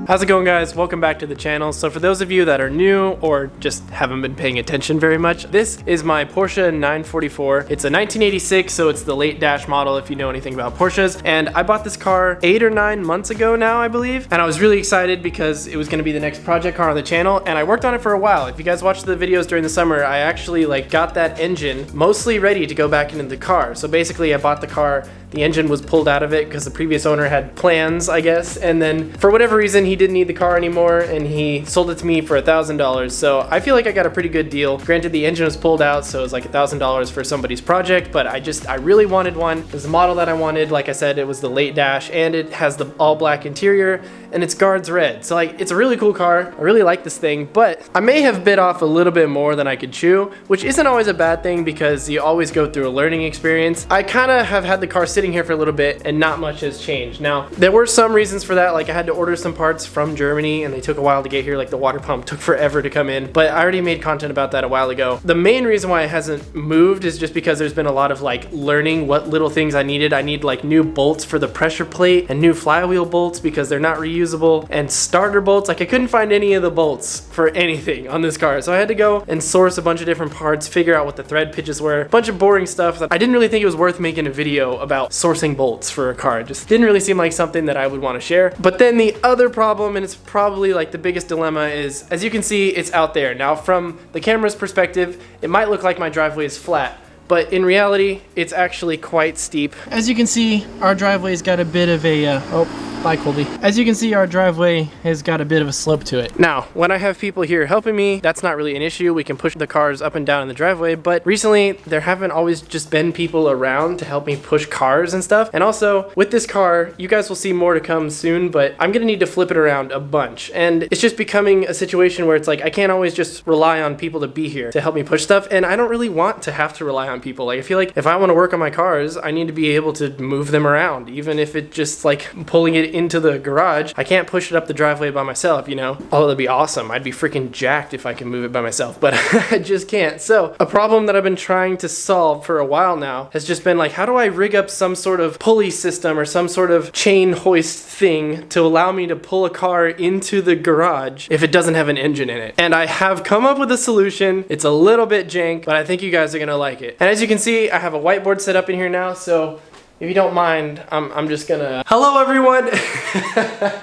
How's it going, guys? Welcome back to the channel. So for those of you that are new or just haven't been paying attention very much, this is my Porsche 944. It's a 1986, so it's the late dash model if you know anything about Porsches. And I bought this car 8 or 9 months ago now, I believe. And I was really excited because it was gonna be the next project car on the channel, and I worked on it for a while. If you guys watched the videos during the summer, I actually got that engine mostly ready to go back into the car. So basically I bought the car, the engine was pulled out of it because the previous owner had plans, I guess, and then for whatever reason he didn't need the car anymore and he sold it to me for $1,000. So I feel like I got a pretty good deal. Granted, the engine was pulled out, so it was like $1,000 for somebody's project, but I really wanted one. It was the model that I wanted. Like I said, it was the late dash, and it has the all black interior and it's guards red. So it's a really cool car. I really like this thing, but I may have bit off a little bit more than I could chew, which isn't always a bad thing because you always go through a learning experience. I kind of have had the car sitting here for a little bit and not much has changed. Now, there were some reasons for that, like I had to order some parts from Germany and they took a while to get here, like the water pump took forever to come in, but I already made content about that a while ago. The main reason why it hasn't moved is just because there's been a lot of learning what little things I needed. I need new bolts for the pressure plate and new flywheel bolts because they're not reusable, and starter bolts. I couldn't find any of the bolts for anything on this car, so I had to go and source a bunch of different parts, figure out what the thread pitches were, a bunch of boring stuff that I didn't really think it was worth making a video about sourcing bolts for a car. It just didn't really seem like something that I would want to share. But then the other problem, and it's probably the biggest dilemma, is as you can see, it's out there. Now from the camera's perspective, it might look like my driveway is flat, but in reality, it's actually quite steep. As you can see, our driveway's got a bit of a, bye Colby. As you can see, our driveway has got a bit of a slope to it. Now, when I have people here helping me, that's not really an issue. We can push the cars up and down in the driveway, but recently there haven't always just been people around to help me push cars and stuff. And also, with this car, you guys will see more to come soon, but I'm gonna need to flip it around a bunch. And it's just becoming a situation where it's I can't always just rely on people to be here to help me push stuff, and I don't really want to have to rely on people. I feel like if I want to work on my cars, I need to be able to move them around, even if it's just pulling it into the garage. I can't push it up the driveway by myself, Although that'd be awesome. I'd be freaking jacked if I could move it by myself, but I just can't. So a problem that I've been trying to solve for a while now has just been how do I rig up some sort of pulley system or some sort of chain hoist thing to allow me to pull a car into the garage if it doesn't have an engine in it? And I have come up with a solution. It's a little bit jank, but I think you guys are gonna like it. And as you can see, I have a whiteboard set up in here now, so if you don't mind, I'm just gonna... Hello everyone!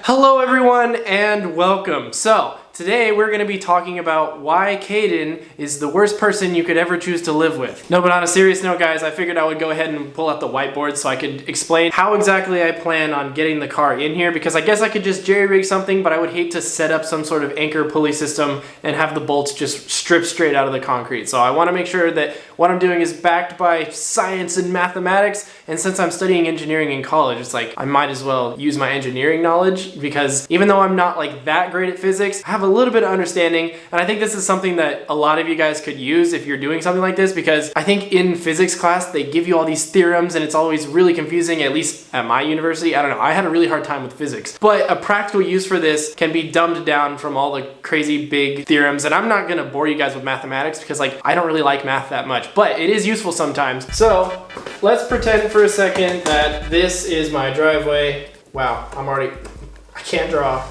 Hello everyone and welcome. So, today we're gonna be talking about why Kaidan is the worst person you could ever choose to live with. No, but on a serious note, guys, I figured I would go ahead and pull out the whiteboard so I could explain how exactly I plan on getting the car in here, because I guess I could just jerry-rig something, but I would hate to set up some sort of anchor pulley system and have the bolts just strip straight out of the concrete. So I wanna make sure that what I'm doing is backed by science and mathematics, and since I'm studying engineering in college, it's I might as well use my engineering knowledge, because even though I'm not that great at physics, I have a little bit of understanding, and I think this is something that a lot of you guys could use if you're doing something like this, because I think in physics class they give you all these theorems and it's always really confusing, at least at my university. I don't know, I had a really hard time with physics, but a practical use for this can be dumbed down from all the crazy big theorems, and I'm not gonna bore you guys with mathematics because I don't really like math that much, but it is useful sometimes. So let's pretend for a second that this is my driveway. Wow, I can't draw.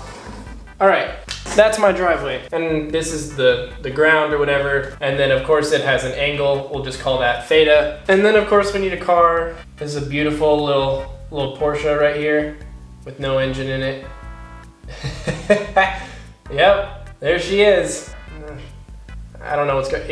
All right, that's my driveway, and this is the ground or whatever, and then of course it has an angle. We'll just call that theta. And then of course we need a car. This is a beautiful little Porsche right here with no engine in it. Yep, there she is. I don't know what's going.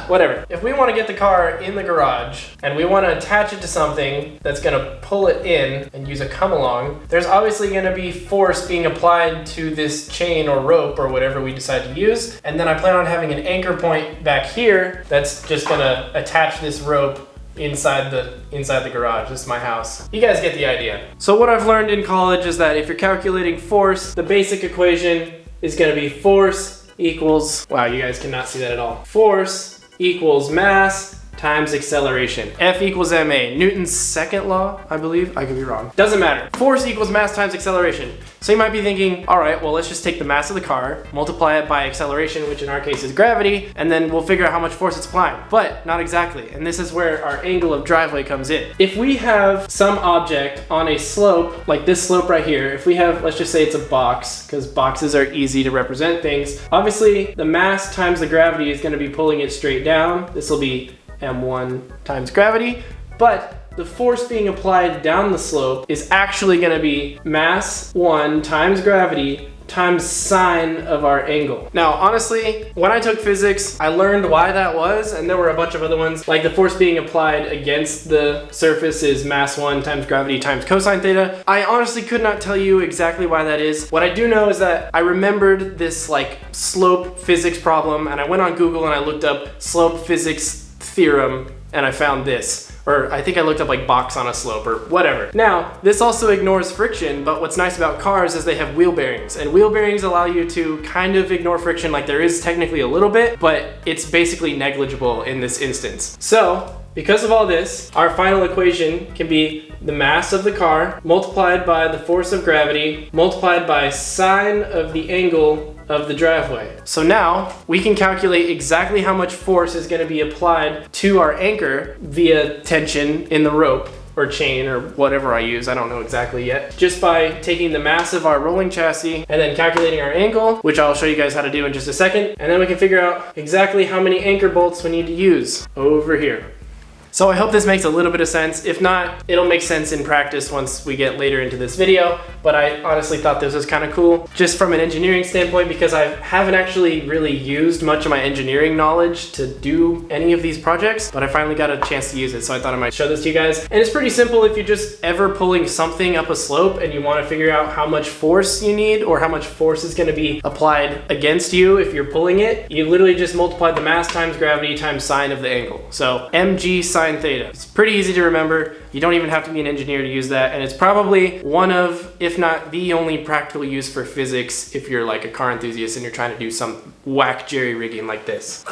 Whatever. If we want to get the car in the garage and we want to attach it to something that's going to pull it in and use a come along, there's obviously going to be force being applied to this chain or rope or whatever we decide to use. And then I plan on having an anchor point back here that's just going to attach this rope inside the garage. This is my house. You guys get the idea. So what I've learned in college is that if you're calculating force, the basic equation is going to be force equals, wow, you guys cannot see that at all. Force equals mass times acceleration. F equals ma. Newton's second law, I believe. I could be wrong. Doesn't matter. Force equals mass times acceleration. So you might be thinking, all right, well, let's just take the mass of the car, multiply it by acceleration, which in our case is gravity, and then we'll figure out how much force it's applying. But not exactly. And this is where our angle of driveway comes in. If we have some object on a slope, like this slope right here, if we have, let's just say it's a box, because boxes are easy to represent things. Obviously, the mass times the gravity is going to be pulling it straight down. This will be m1 times gravity, but the force being applied down the slope is actually going to be mass 1 times gravity times sine of our angle. Now, honestly, when I took physics, I learned why that was, and there were a bunch of other ones, like the force being applied against the surface is mass 1 times gravity times cosine theta. I honestly could not tell you exactly why that is. What I do know is that I remembered this like slope physics problem, and I went on Google and I looked up slope physics theorem, and I found this. Or I think I looked up like box on a slope or whatever. Now, this also ignores friction, but what's nice about cars is they have wheel bearings, and wheel bearings allow you to kind of ignore friction. Like there is technically a little bit, but it's basically negligible in this instance. So, because of all this, our final equation can be the mass of the car multiplied by the force of gravity multiplied by sine of the angle of the driveway. So now we can calculate exactly how much force is going to be applied to our anchor via tension in the rope or chain or whatever I use, I don't know exactly yet, just by taking the mass of our rolling chassis and then calculating our angle, which I'll show you guys how to do in just a second, and then we can figure out exactly how many anchor bolts we need to use over here. So I hope this makes a little bit of sense. If not, it'll make sense in practice once we get later into this video, but I honestly thought this was kind of cool just from an engineering standpoint, because I haven't actually really used much of my engineering knowledge to do any of these projects, but I finally got a chance to use it, so I thought I might show this to you guys. And it's pretty simple if you're just ever pulling something up a slope and you want to figure out how much force you need or how much force is going to be applied against you if you're pulling it. You literally just multiply the mass times gravity times sine of the angle. So mg sine theta. It's pretty easy to remember. You don't even have to be an engineer to use that, and it's probably one of, if not the only practical use for physics if you're like a car enthusiast and you're trying to do some whack jerry rigging like this.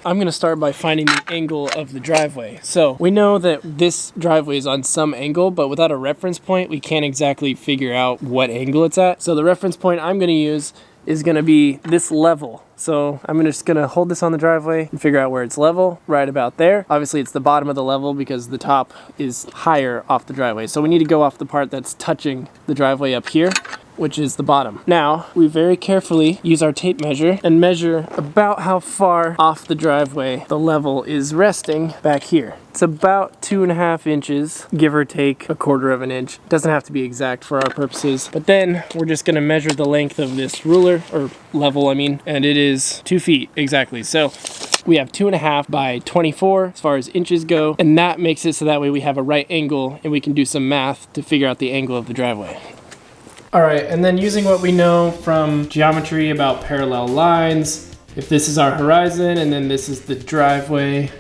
I'm gonna start by finding the angle of the driveway. So we know that this driveway is on some angle, but without a reference point, we can't exactly figure out what angle it's at. So the reference point I'm gonna use is gonna be this level. So I'm just gonna hold this on the driveway and figure out where it's level, right about there. Obviously it's the bottom of the level because the top is higher off the driveway. So we need to go off the part that's touching the driveway up here, which is the bottom. Now, we very carefully use our tape measure and measure about how far off the driveway the level is resting back here. It's about 2.5 inches, give or take 1/4 of an inch. Doesn't have to be exact for our purposes. But then we're just gonna measure the length of this ruler, or level I mean, and it is 2 feet exactly. So we have 2.5 by 24 as far as inches go, and that makes it so that way we have a right angle and we can do some math to figure out the angle of the driveway. All right, and then using what we know from geometry about parallel lines, if this is our horizon and then this is the driveway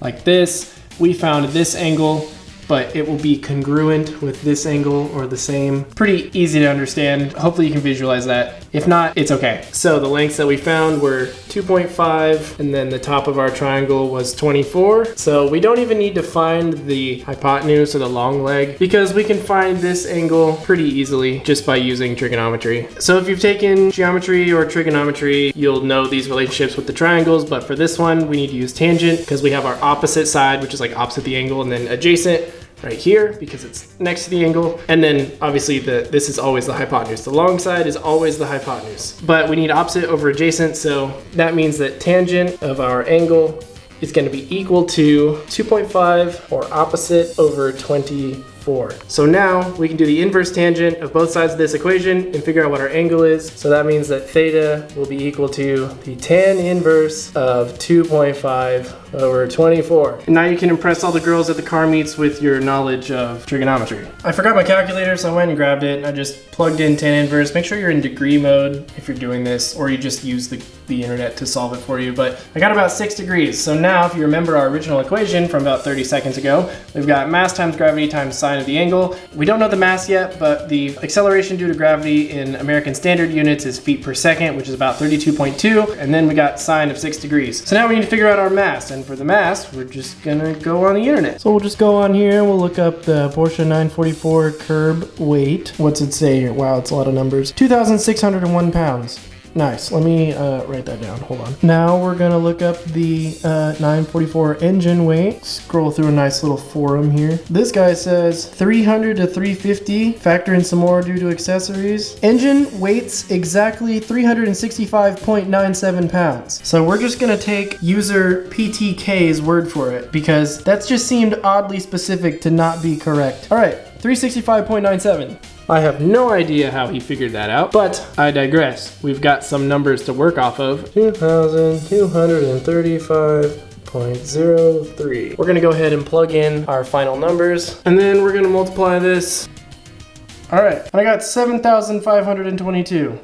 like this, we found this angle, but it will be congruent with this angle or the same. Pretty easy to understand. Hopefully you can visualize that. If not, it's okay. So the lengths that we found were 2.5, and then the top of our triangle was 24. So we don't even need to find the hypotenuse or the long leg because we can find this angle pretty easily just by using trigonometry. So if you've taken geometry or trigonometry, you'll know these relationships with the triangles, but for this one, we need to use tangent because we have our opposite side, which is like opposite the angle, and then adjacent right here because it's next to the angle, and then obviously this is always the hypotenuse. The long side is always the hypotenuse, but we need opposite over adjacent, so that means that tangent of our angle is going to be equal to 2.5 or opposite over 24. So now we can do the inverse tangent of both sides of this equation and figure out what our angle is. So that means that theta will be equal to the tan inverse of 2.5 over 24. And now you can impress all the girls at the car meets with your knowledge of trigonometry. I forgot my calculator, so I went and grabbed it. I just plugged in tan inverse. Make sure you're in degree mode if you're doing this, or you just use the the internet to solve it for you, but I got about 6 degrees. So now if you remember our original equation from about 30 seconds ago, we've got mass times gravity times sine of the angle. We don't know the mass yet, but the acceleration due to gravity in American standard units is feet per second, which is about 32.2, and then we got sine of 6 degrees. So now we need to figure out our mass, and for the mass, we're just gonna go on the internet. So we'll just go on here, we'll look up the Porsche 944 curb weight. What's it say here? Wow, it's a lot of numbers. 2,601 pounds. Nice. Let me write that down. Hold on. Now we're going to look up the 944 engine weight. Scroll through a nice little forum here. This guy says 300 to 350. Factor in some more due to accessories. Engine weights exactly 365.97 pounds. So we're just going to take user PTK's word for it because that's just seemed oddly specific to not be correct. All right. 365.97. I have no idea how he figured that out, but I digress. We've got some numbers to work off of. 2,235.03. We're gonna go ahead and plug in our final numbers, and then we're gonna multiply this. All right, I got 7,522.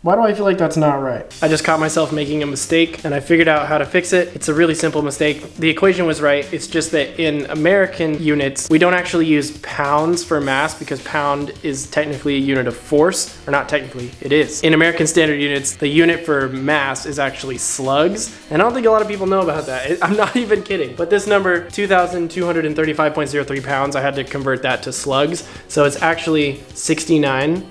Why do I feel like that's not right? I just caught myself making a mistake and I figured out how to fix it. It's a really simple mistake. The equation was right. It's just that in American units, we don't actually use pounds for mass because pound is technically a unit of force, or not technically, it is. In American standard units, the unit for mass is actually slugs. And I don't think a lot of people know about that. I'm not even kidding. But this number, 2,235.03 pounds, I had to convert that to slugs. So it's actually 69.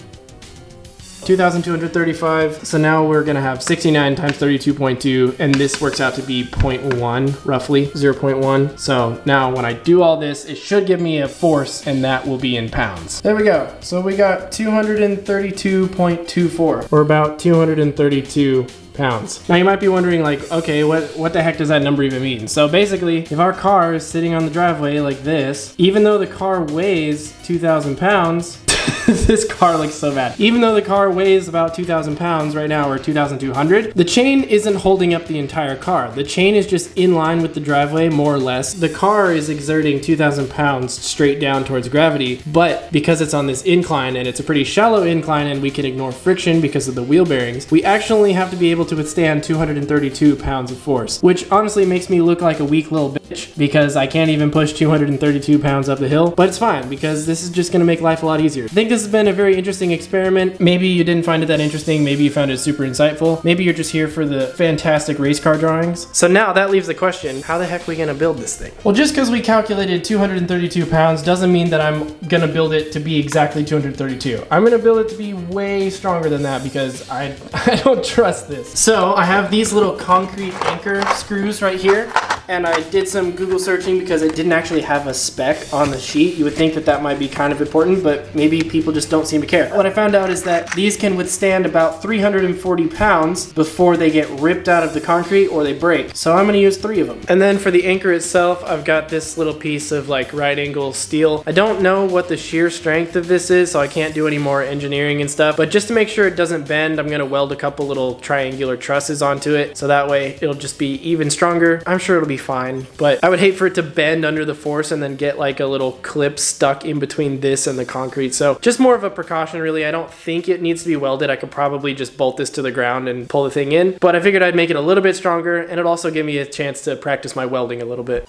2,235, so now we're gonna have 69 times 32.2, and this works out to be 0.1, roughly, 0.1. So now when I do all this, it should give me a force, and that will be in pounds. There we go. So we got 232.24, or about 232 pounds. Now you might be wondering like, okay, what the heck does that number even mean? So basically, if our car is sitting on the driveway like this, even though the car weighs 2,000 pounds, this car looks so bad. Even though the car weighs about 2,000 pounds right now, or 2,200, the chain isn't holding up the entire car. The chain is just in line with the driveway, more or less. The car is exerting 2,000 pounds straight down towards gravity, but because it's on this incline, and it's a pretty shallow incline, and we can ignore friction because of the wheel bearings, we actually have to be able to withstand 232 pounds of force, which honestly makes me look like a weak little bitch because I can't even push 232 pounds up the hill, but it's fine because this is just gonna make life a lot easier. I think this has been a very interesting experiment. Maybe you didn't find it that interesting. Maybe you found it super insightful. Maybe you're just here for the fantastic race car drawings. So now that leaves the question, how the heck are we gonna build this thing? Well, just because we calculated 232 pounds doesn't mean that I'm gonna build it to be exactly 232. I'm gonna build it to be way stronger than that because I don't trust this. So I have these little concrete anchor screws right here. And I did some Google searching because it didn't actually have a spec on the sheet. You would think that that might be kind of important, but maybe people just don't seem to care. What I found out is that these can withstand about 340 pounds before they get ripped out of the concrete or they break. So I'm gonna use 3 of them. And then for the anchor itself, I've got this little piece of like right angle steel. I don't know what the shear strength of this is, so I can't do any more engineering and stuff, but just to make sure it doesn't bend, I'm gonna weld a couple little triangular trusses onto it, so that way it'll just be even stronger. I'm sure it'll be fine, but I would hate for it to bend under the force and then get like a little clip stuck in between this and the concrete. So just more of a precaution really. I don't think it needs to be welded. I could probably just bolt this to the ground and pull the thing in, but I figured I'd make it a little bit stronger and it'd also give me a chance to practice my welding a little bit.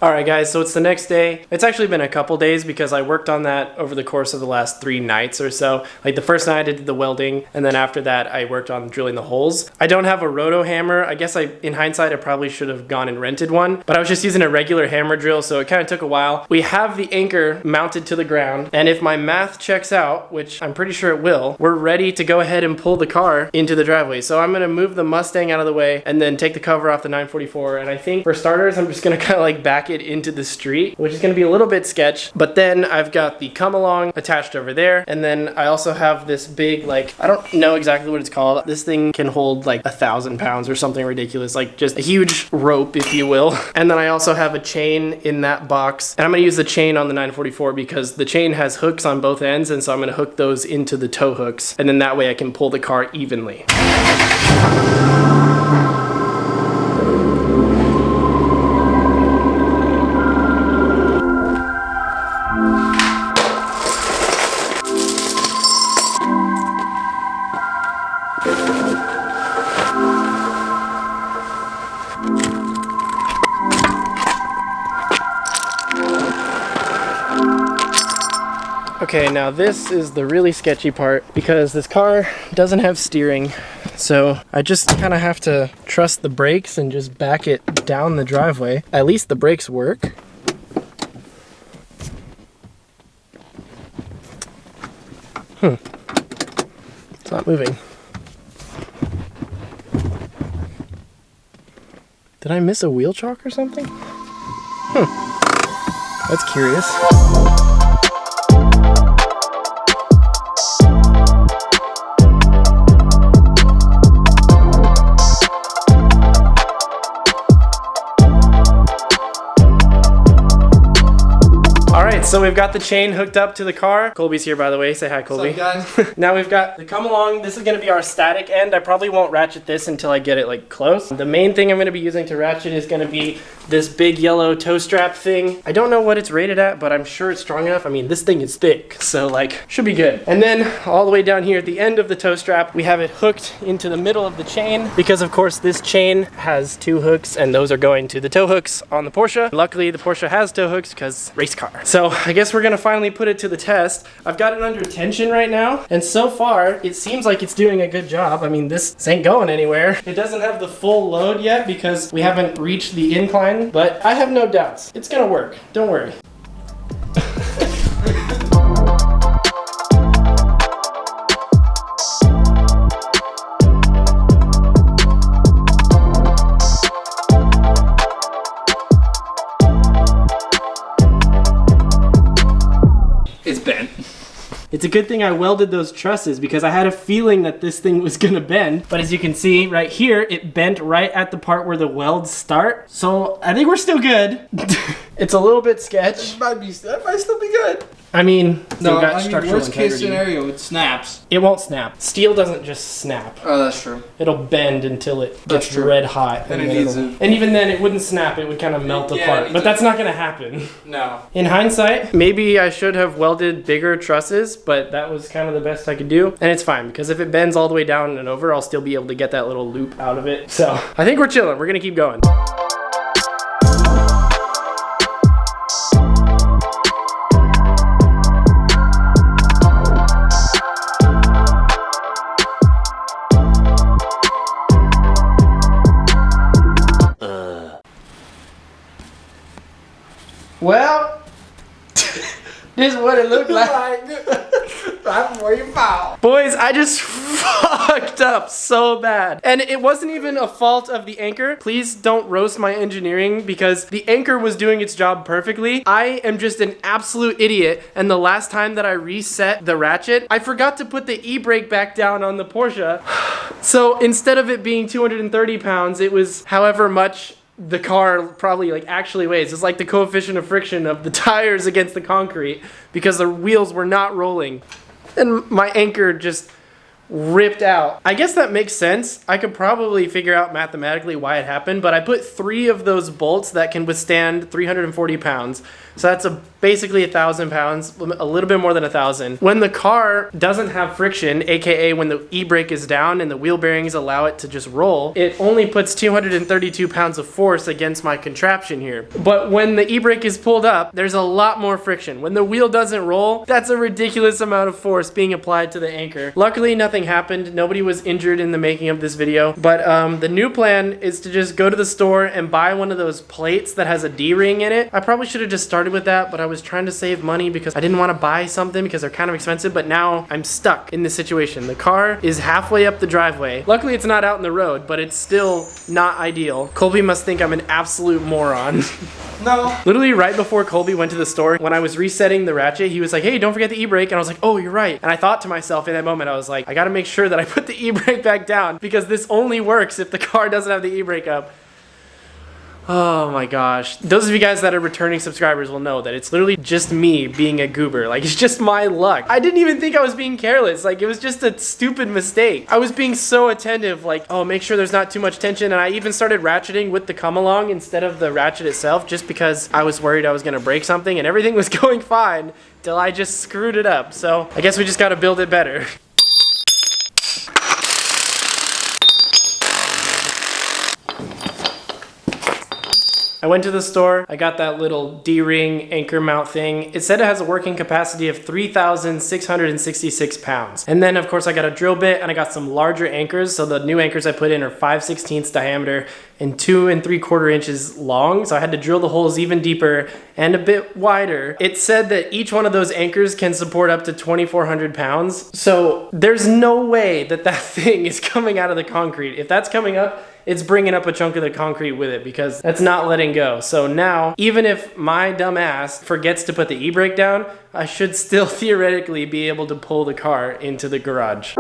All right, guys, so it's the next day. It's actually been a couple days because I worked on that over the course of the last 3 nights or so. Like the first night I did the welding, and then after that I worked on drilling the holes. I don't have a roto hammer. I guess in hindsight, I probably should have gone and rented one, but I was just using a regular hammer drill, so it kind of took a while. We have the anchor mounted to the ground, and if my math checks out, which I'm pretty sure it will, we're ready to go ahead and pull the car into the driveway. So I'm gonna move the Mustang out of the way and then take the cover off the 944, and I think for starters, I'm just gonna kind of like back it into the street, which is going to be a little bit sketch. But then I've got the come along attached over there, and then I also have this big, like, I don't know exactly what it's called. This thing can hold like 1,000 pounds or something ridiculous, like just a huge rope, if you will. And then I also have a chain in that box, and I'm going to use the chain on the 944 because the chain has hooks on both ends, and so I'm going to hook those into the tow hooks, and then that way I can pull the car evenly. Okay, now this is the really sketchy part because this car doesn't have steering, so I just kind of have to trust the brakes and just back it down the driveway. At least the brakes work. It's not moving. Did I miss a wheel chock or something? That's curious. So we've got the chain hooked up to the car. Colby's here, by the way. Say hi, Colby. What's up, guys? Now we've got the come along. This is going to be our static end. I probably won't ratchet this until I get it like close. The main thing I'm going to be using to ratchet is going to be this big yellow toe strap thing. I don't know what it's rated at, but I'm sure it's strong enough. I mean, this thing is thick, so like should be good. And then all the way down here at the end of the toe strap, we have it hooked into the middle of the chain because of course this chain has 2 hooks and those are going to the tow hooks on the Porsche. Luckily the Porsche has tow hooks because race car. So I guess we're gonna finally put it to the test. I've got it under tension right now, and so far it seems like it's doing a good job. I mean, this ain't going anywhere. It doesn't have the full load yet because we haven't reached the incline, but I have no doubts. It's gonna work. Don't worry. It's bent. It's a good thing I welded those trusses because I had a feeling that this thing was gonna bend. But as you can see right here, it bent right at the part where the welds start. So I think we're still good. It's a little bit sketch. That might still be good. I mean, No, got I mean, structural worst case integrity. scenario, it snaps. It won't snap. Steel doesn't just snap. Oh, that's true. It'll bend until it That's gets true. red hot. Then and it then needs it'll- a- And even then, it wouldn't snap. It would kind of melt Yeah, it apart. needs But a- that's not gonna happen. No. In hindsight, maybe I should have welded bigger trusses, but that was kind of the best I could do. And it's fine, because if it bends all the way down and over, I'll still be able to get that little loop out of it. So I think we're chilling. We're gonna keep going. Well, this is what it looked like. Right before you fall. Boys, I just fucked up so bad. And it wasn't even a fault of the anchor. Please don't roast my engineering because the anchor was doing its job perfectly. I am just an absolute idiot. And the last time that I reset the ratchet, I forgot to put the e-brake back down on the Porsche. So instead of it being 230 pounds, it was however much the car probably like actually weighs. It's like the coefficient of friction of the tires against the concrete because the wheels were not rolling. And my anchor just ripped out. I guess that makes sense. I could probably figure out mathematically why it happened, but I put 3 of those bolts that can withstand 340 pounds. So that's basically 1,000 pounds, a little bit more than 1,000. When the car doesn't have friction, aka when the e-brake is down and the wheel bearings allow it to just roll, it only puts 232 pounds of force against my contraption here. But when the e-brake is pulled up, there's a lot more friction. When the wheel doesn't roll, that's a ridiculous amount of force being applied to the anchor. Luckily, nothing happened. Nobody was injured in the making of this video. But the new plan is to just go to the store and buy one of those plates that has a D-ring in it. I probably should have just started with that, but I was trying to save money because I didn't want to buy something because they're kind of expensive, but now I'm stuck in this situation. The car is halfway up the driveway. Luckily, it's not out in the road, but it's still not ideal. Colby must think I'm an absolute moron. No. Literally right before Colby went to the store, when I was resetting the ratchet, he was like, hey, don't forget the e-brake. And I was like, oh, you're right. And I thought to myself in that moment, I was like, I gotta make sure that I put the e-brake back down because this only works if the car doesn't have the e-brake up. Oh my gosh. Those of you guys that are returning subscribers will know that it's literally just me being a goober. Like, it's just my luck. I didn't even think I was being careless. Like, it was just a stupid mistake. I was being so attentive, like, oh, make sure there's not too much tension. And I even started ratcheting with the come along instead of the ratchet itself, just because I was worried I was gonna break something, and everything was going fine till I just screwed it up. So I guess we just gotta build it better. I went to the store, I got that little D-ring anchor mount thing. It said it has a working capacity of 3,666 pounds. And then of course I got a drill bit and I got some larger anchors. So the new anchors I put in are 5/16 diameter and 2 3/4 inches long. So I had to drill the holes even deeper and a bit wider. It said that each one of those anchors can support up to 2,400 pounds. So there's no way that that thing is coming out of the concrete. If that's coming up, it's bringing up a chunk of the concrete with it because that's not letting go. So now, even if my dumb ass forgets to put the e-brake down, I should still theoretically be able to pull the car into the garage.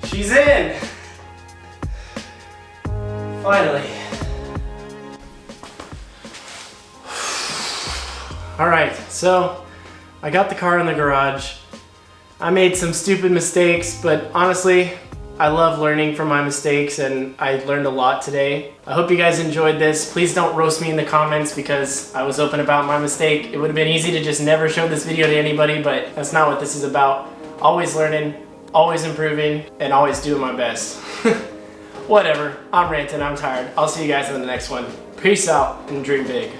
She's in! Finally. Alright, so I got the car in the garage. I made some stupid mistakes, but honestly, I love learning from my mistakes and I learned a lot today. I hope you guys enjoyed this. Please don't roast me in the comments because I was open about my mistake. It would have been easy to just never show this video to anybody, but that's not what this is about. Always learning, always improving, and always doing my best. Whatever, I'm ranting, I'm tired. I'll see you guys in the next one. Peace out and dream big.